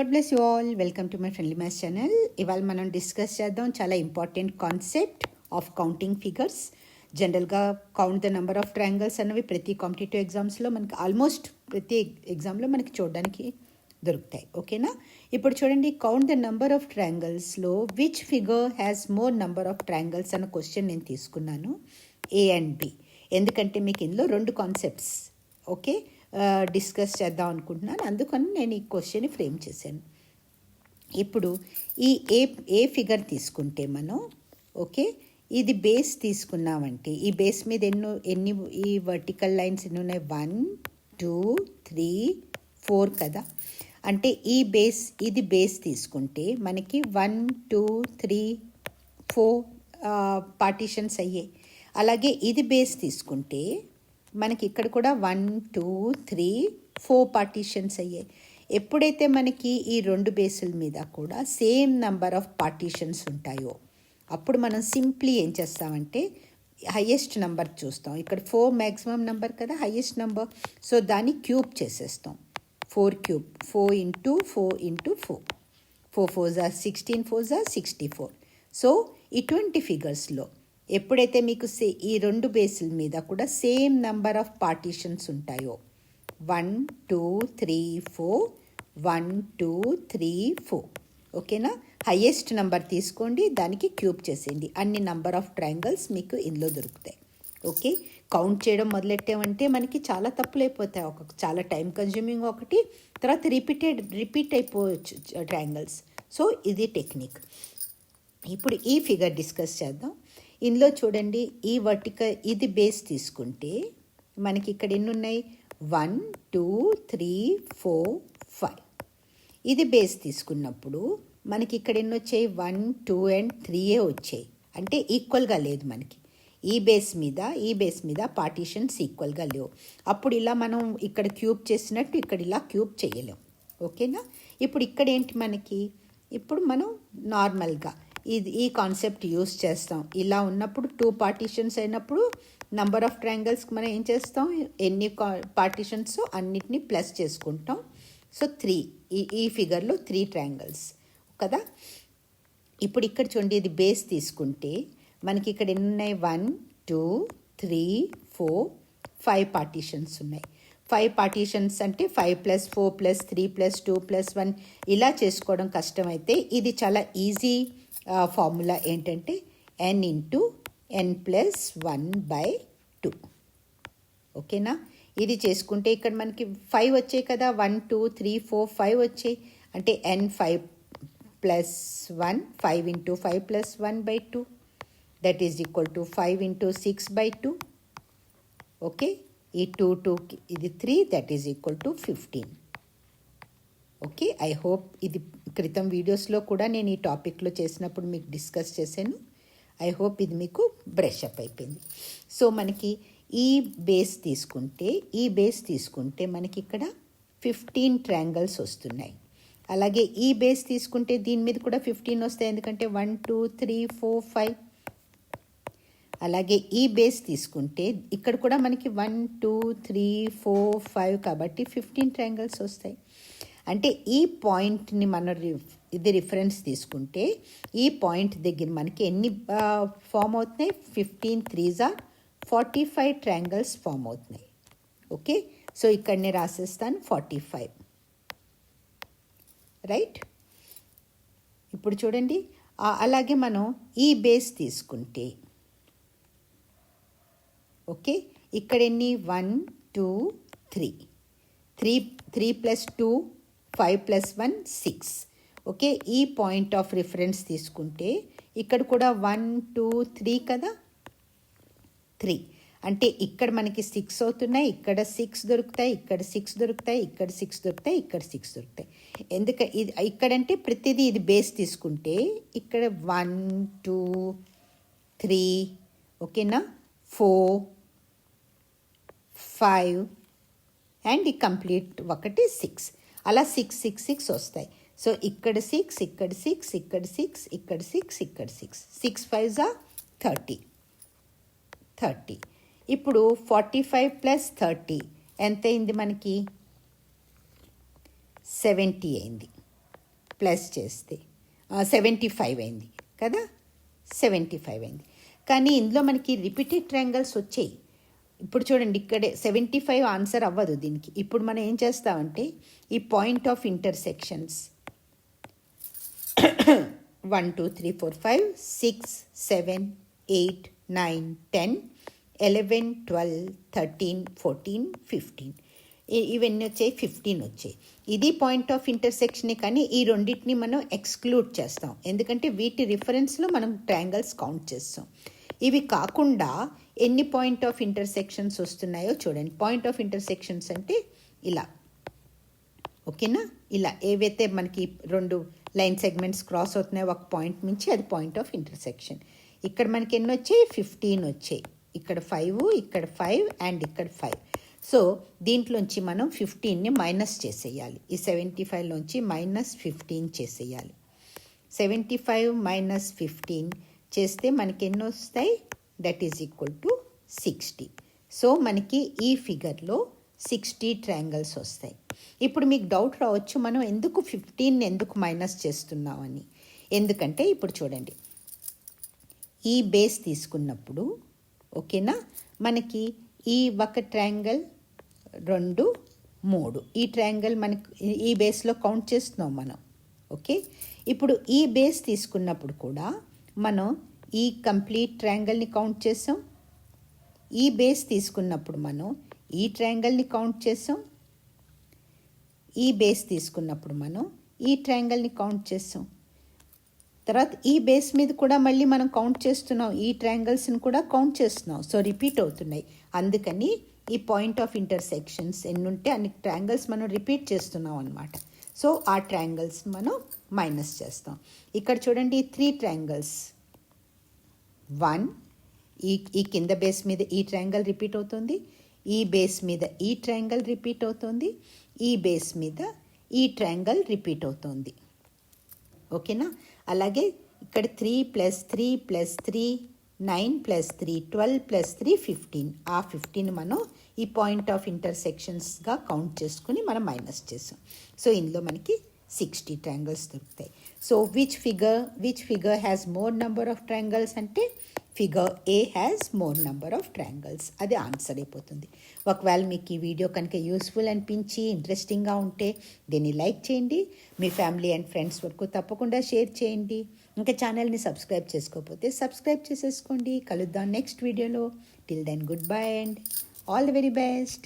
God bless you all. Welcome to my friendly maths channel. ఇవాళ మనం discuss చేద్దాం చాలా important concept of counting figures. జనరల్గా count the number of triangles అన్నవి ప్రతి కాంపిటేటివ్ ఎగ్జామ్స్లో మనకి ఆల్మోస్ట్ ప్రతి ఎగ్జామ్లో మనకి చూడడానికి దొరుకుతాయి. ఓకేనా? ఇప్పుడు చూడండి, కౌంట్ ద నెంబర్ ఆఫ్ ట్రయాంగిల్స్లో which figure has more number of triangles అన్న క్వశ్చన్ నేను తీసుకున్నాను, ఏ అండ్ బి. ఎందుకంటే మీకు ఇందులో రెండు కాన్సెప్ట్స్ ఓకే డిస్కస్ చేద్దాం అనుకుంటున్నాను, అందుకని నేను ఈ క్వశ్చన్ ఫ్రేమ్ చేశాను. ఇప్పుడు ఈ ఏ ఫిగర్ తీసుకుంటే మనం ఓకే, ఇది బేస్ తీసుకున్నామంటే ఈ బేస్ మీద ఎన్ని ఈ వర్టికల్ లైన్స్ ఎన్ని ఉన్నాయి? 1 2 3 4 కదా. అంటే ఇది బేస్ తీసుకుంటే మనకి 1 2 3 4 పార్టీషన్స్ అయ్యాయి. అలాగే ఇది బేస్ తీసుకుంటే మనకి ఇక్కడ కూడా 1 2 3 4 పార్టీషన్స్ అయ్యాయి. ఎప్పుడైతే మనకి ఈ రెండు బేసుల మీద కూడా సేమ్ నెంబర్ ఆఫ్ పార్టీషన్స్ ఉంటాయో అప్పుడు మనం సింప్లీ ఏం చేస్తామంటే హయ్యెస్ట్ నెంబర్ చూస్తాం. ఇక్కడ 4 మ్యాక్సిమం నెంబర్ కదా, హయ్యెస్ట్ నెంబర్. సో దాన్ని క్యూబ్ చేసేస్తాం. 4 cube, 4 into 4 into 4, 4 4s are 16, 4s are 64. So ఇటువంటి ఫిగర్స్లో ఎప్పుడైతే మీకు ఈ రెండు బేసుల మీద కూడా సేమ్ నెంబర్ ఆఫ్ పార్టీషన్స్ ఉంటాయో 1 2 3 4 1 2 3 4 ఓకేనా. హయ్యెస్ట్ నెంబర్ తీసుకోండి, దానికి క్యూబ్ చేసేయండి. అన్ని నెంబర్ ఆఫ్ ట్రయాంగిల్స్ మీకు ఇందులో దొరుకుతాయి. ఓకే, కౌంట్ చేయడం మొదలెట్టామంటే మనకి చాలా తప్పులు అయిపోతాయి. చాలా టైం కన్జ్యూమింగ్ ఒకటి, తర్వాత రిపీట్ అయిపోవచ్చు ట్రయాంగిల్స్. సో ఇది టెక్నిక్. ఇప్పుడు ఈ ఫిగర్ డిస్కస్ చేద్దాం. ఇందులో చూడండి, ఈ వర్టికల్ ఇది బేస్ తీసుకుంటే మనకి ఇక్కడ ఎన్ని ఉన్నాయి? 1 2 3 4 5. ఇది బేస్ తీసుకున్నప్పుడు మనకి ఇక్కడ ఎన్ని వచ్చాయి? 1 2 and 3 వచ్చాయి. అంటే ఈక్వల్గా లేదు మనకి. ఈ బేస్ మీద పార్టీషన్స్ ఈక్వల్గా లేవు. అప్పుడు ఇలా మనం ఇక్కడ క్యూబ్ చేసినట్టు ఇక్కడ ఇలా క్యూబ్ చేయలేం. ఓకేనా? ఇప్పుడు ఇక్కడ ఏంటి మనకి? ఇప్పుడు మనం నార్మల్గా ఈ కాన్సెప్ట్ యూస్ చేస్తాం. ఇలా ఉన్నప్పుడు 2 పార్టీషన్స్ అయినప్పుడు నంబర్ ఆఫ్ ట్రయాంగిల్స్కి మనం ఏం చేస్తాం? ఎన్ని పార్టీషన్స్ అన్నిటినీ ప్లస్ చేసుకుంటాం. సో 3, ఈ ఫిగర్లో 3 ట్రయాంగిల్స్ కదా. ఇప్పుడు ఇక్కడ చూడండి, ఇది బేస్ తీసుకుంటే మనకి ఇక్కడ ఎన్ని ఉన్నాయి? 1 2 3 4 5 పార్టీషన్స్ ఉన్నాయి. 5 పార్టీషన్స్ అంటే 5 + 4 + 3 + 2 + 1 ఇలా చేసుకోవడం కష్టమైతే ఇది చాలా ఈజీ ఫార్ములా ఏంటంటే n ఇంటూ n+1/2. ఓకేనా? ఇది చేసుకుంటే ఇక్కడ మనకి 5 వచ్చాయి కదా, 1 2 3 4 5 వచ్చాయి. అంటే n5+1, 5 into 5+1/2, that is equal to 5 into 6/2. Okay, ఈ 2 ఇది 3, that is equal to 15. Okay, I hope ఇది క్రితం వీడియోస్లో కూడా నేను ఈ టాపిక్లో చేసినప్పుడు మీకు డిస్కస్ చేశాను. ఐ హోప్ ఇది మీకు బ్రష్ అప్ అయిపోయింది. సో మనకి ఈ బేస్ తీసుకుంటే మనకి ఇక్కడ 15 ట్రయాంగిల్స్ వస్తున్నాయి. అలాగే ఈ బేస్ తీసుకుంటే దీని మీద కూడా 15 వస్తాయి, ఎందుకంటే 1 2 3 4 5. అలాగే ఈ బేస్ తీసుకుంటే ఇక్కడ కూడా మనకి 1 2 3 4 5 కాబట్టి 15 ట్రయాంగిల్స్ వస్తాయి. అంటే ఈ పాయింట్ని మనం ఇది రిఫరెన్స్ తీసుకుంటే ఈ పాయింట్ దగ్గర మనకి ఎన్ని ఫామ్ అవుతున్నాయి? 15 3s are 45 ట్రయాంగిల్స్ ఫామ్ అవుతున్నాయి. ఓకే, సో ఇక్కడనే రాసేస్తాను 45. రైట్. ఇప్పుడు చూడండి, అలాగే మనం ఈ బేస్ తీసుకుంటే ఓకే, ఇక్కడ ఎన్ని? 1 2 3 + 2 5 + 1 6. ఓకే, ఈ పాయింట్ ఆఫ్ రిఫరెన్స్ తీసుకుంటే ఇక్కడ కూడా 1 2 3 కదా, 3. అంటే ఇక్కడ మనకి 6 అవుతున్నాయి, ఇక్కడ 6 దొరుకుతాయి, ఇక్కడ 6 దొరుకుతాయి, ఇక్కడ 6 దొరుకుతాయి, ఇక్కడ 6 దొరుకుతాయి. ఇది ఇక్కడంటే ప్రతిదీ ఇది బేస్ తీసుకుంటే ఇక్కడ 1 2 3 ఓకేనా, 4 5 అండ్ ఈ కంప్లీట్ ఒకటి 6. అలా 6 6 6 వస్తాయి. సో ఇక్కడ 6 ఇక్కడ 6 ఇక్కడ 6 ఇక్కడ 6 ఇక్కడ 6 6 5s are 30. ఇప్పుడు 45 + 30 ఎంత అయింది మనకి? 70 అయింది. ప్లస్ చేస్తే 75 అయింది కదా, 75 అయింది. కానీ ఇందులో మనకి రిపీటెడ్ ట్రయాంగిల్స్ వచ్చాయి. ఇప్పుడు చూడండి, ఇక్కడే 75 ఆన్సర్ అవ్వదు దీనికి. ఇప్పుడు మనం ఏం చేస్తామంటే ఈ పాయింట్ ఆఫ్ ఇంటర్సెక్షన్స్ 1 2 3 4 5 6 7 8 9 10 11 12 13 14 15 ఇవన్నీ వచ్చాయి, 15 వచ్చాయి. ఇది పాయింట్ ఆఫ్ ఇంటర్సెక్షనే, కానీ ఈ రెండింటిని మనం ఎక్స్క్లూడ్ చేస్తాం, ఎందుకంటే వీటి రిఫరెన్స్లో మనం ట్రయాంగిల్స్ కౌంట్ చేస్తాం. ఇవి కాకుండా ఎన్ని పాయింట్ ఆఫ్ ఇంటర్సెక్షన్స్ వస్తున్నాయో చూడండి. పాయింట్ ఆఫ్ ఇంటర్సెక్షన్స్ అంటే ఇలా, ఓకేనా, ఇలా ఏవైతే మనకి రెండు లైన్ సెగ్మెంట్స్ క్రాస్ అవుతున్నాయో ఒక పాయింట్ నుంచి, అది పాయింట్ ఆఫ్ ఇంటర్సెక్షన్. ఇక్కడ మనకి ఎన్ని వచ్చాయి, 15 వచ్చాయి. ఇక్కడ 5, ఇక్కడ 5 అండ్ ఇక్కడ 5. సో దీంట్లోంచి మనం 15ని మైనస్ చేసేయాలి. ఈ 75లోంచి -15 చేసేయాలి. 75 - 15 చేస్తే మనకి ఎన్ని వస్తాయి, that is equal to 60. So మనకి ఈ ఫిగర్లో 60 ట్రయాంగిల్స్ వస్తాయి. ఇప్పుడు మీకు డౌట్ రావచ్చు, మనం ఎందుకు 15ని ఎందుకు మైనస్ చేస్తున్నామని. ఎందుకంటే ఇప్పుడు చూడండి, ఈ బేస్ తీసుకున్నప్పుడు, ఓకేనా, మనకి ఈ ఒక ట్రయాంగిల్ 2 3 ఈ ట్రయాంగిల్ మనకి ఈ బేస్లో కౌంట్ చేస్తున్నాం మనం, ఓకే. ఇప్పుడు ఈ బేస్ తీసుకున్నప్పుడు కూడా మనం ఈ కంప్లీట్ ట్రయాంగిల్ని కౌంట్ చేసాం. ఈ బేస్ తీసుకున్నప్పుడు మనం ఈ ట్రయాంగిల్ని కౌంట్ చేసాం. ఈ బేస్ తీసుకున్నప్పుడు మనం ఈ ట్రయాంగిల్ని కౌంట్ చేసాం. తర్వాత ఈ బేస్ మీద కూడా మళ్ళీ మనం కౌంట్ చేస్తున్నాం, ఈ ట్రయాంగిల్స్ని కూడా కౌంట్ చేస్తున్నాం. సో రిపీట్ అవుతున్నాయి. అందుకని ఈ పాయింట్ ఆఫ్ ఇంటర్సెక్షన్స్ ఎన్ని ఉంటే అన్ని ట్రయాంగిల్స్ మనం రిపీట్ చేస్తున్నాం అనమాట. సో ఆ ట్రయాంగిల్స్ మనం మైనస్ చేస్తాం. ఇక్కడ చూడండి, ఈ 3 ట్రయాంగిల్స్ 1, ఈ కింద బేస్ మీద ఈ ట్రయాంగిల్ రిపీట్ అవుతుంది, ఈ బేస్ మీద ఈ ట్రయాంగిల్ రిపీట్ అవుతుంది, ఈ బేస్ మీద ఈ ట్రయాంగిల్ రిపీట్ అవుతుంది, ఓకేనా. అలాగే ఇక్కడ 3 + 3 + 3 9 + 3 12 + 3 15. ఆ 15 మనం ఈ పాయింట్ ఆఫ్ ఇంటర్సెక్షన్స్గా కౌంట్ చేసుకుని మనం మైనస్ చేసాం. సో ఇందులో మనకి 60 ట్రయాంగిల్స్ దొరుకుతాయి. So which figure has more number of triangles అంటే figure A has more number of triangles. అది ఆన్సర్ అయిపోతుంది. ఒకవేళ మీకు ఈ వీడియో కనుక యూస్ఫుల్ అనిపించి ఇంట్రెస్టింగ్గా ఉంటే దీన్ని లైక్ చేయండి, మీ ఫ్యామిలీ అండ్ ఫ్రెండ్స్ వరకు తప్పకుండా షేర్ చేయండి. ఇంకా ఛానల్ని సబ్స్క్రైబ్ చేసుకోకపోతే సబ్స్క్రైబ్ చేసేసుకోండి. కలుద్దాం నెక్స్ట్ వీడియోలో. Till then good bye and all the very best.